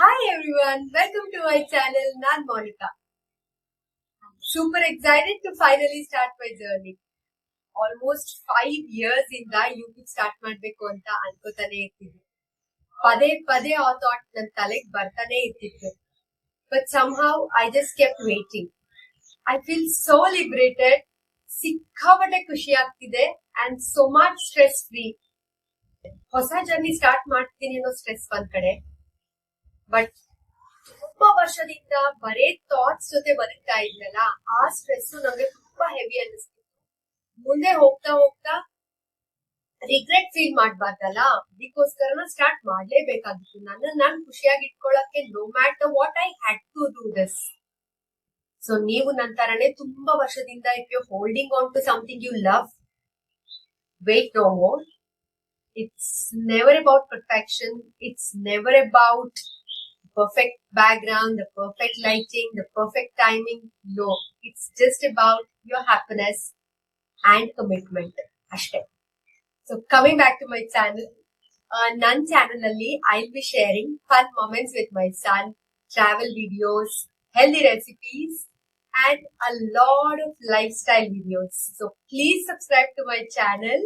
Hi everyone, welcome to my channel. Nan Monica. I'm super excited to finally start my journey. Almost 5 years ಇಂದ YouTube start ಮಾಡ್ಬೇಕು ಅಂತ ಅನ್ಕೋತಾನೆ ಇರ್ತಿದ್ದೆ. ಪದೇ ಪದೇ ಆ ಥಾಟ್ ನನ್ನ ತಲೆಗೆ ಬರ್ತಾನೆ ಇರ್ತಿತ್ತು. But somehow I just kept waiting. I feel so liberated. ಸಿಕ್ಕಾಪಟ್ಟೆ ಖುಷಿ ಆಗ್ತಿದೆ and so much stress free. ಹೊಸ ಜರ್ನಿ ಸ್ಟಾರ್ಟ್ ಮಾಡ್ತೀನಿ ಅನ್ನೋ ಸ್ಟ್ರೆಸ್ ಒಂದ್ ಕಡೆ. ಬಟ್ ತುಂಬಾ ವರ್ಷದಿಂದ ಬರೇ ಥಾಟ್ಸ್ ಜೊತೆ ಬದುಕ್ತಾ ಇದ್ನಲ್ಲ, ಆ ಸ್ಟ್ರೆಸ್ ನಂಗೆ ತುಂಬಾ ಹೆವಿ ಅನ್ನಿಸ್ತು. ಮುಂದೆ ಹೋಗ್ತಾ ಹೋಗ್ತಾ ರಿಗ್ರೆಟ್ ಫೀಲ್ ಮಾಡ್ಬಾರ್ದಲ್ಲ, ಅದಕ್ಕೋಸ್ಕರನ ಸ್ಟಾರ್ಟ್ ಮಾಡ್ಲೇಬೇಕಾಗಿತ್ತು. ನಾನು ಖುಷಿಯಾಗಿ ಇಟ್ಕೊಳಕ್ಕೆ no matter what I had to do this. So ನೀವು ನನ್ನ ತರನೇ ತುಂಬಾ ವರ್ಷದಿಂದ if you holding on to something you love, wait no more. It's never about perfection, it's never about perfect background, the perfect lighting, the perfect timing. No, it's just about your happiness and commitment. Ashte. So coming back to my channel, Nan channel alli I'll be sharing fun moments with my son, travel videos, healthy recipes, and a lot of lifestyle videos. So please subscribe to my channel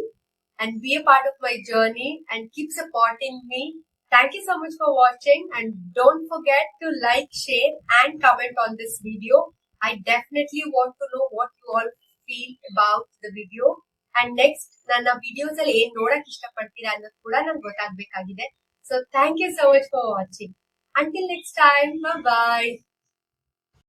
and be a part of my journey and keep supporting me. Thank you so much for watching, and don't forget to like, share and comment on this video. I definitely want to know what you all feel about the video. And next, ನನ್ನ videos ಅಲ್ಲಿ ಏನ್ ನೋಡಕ್ ಇಷ್ಟಪಡ್ತೀರಾ ಅನ್ನೋದು ಕೂಡ ನಂಗೆ ಗೊತ್ತಾಗ್ಬೇಕಾಗಿದೆ. So thank you so much for watching. Until next time, bye bye.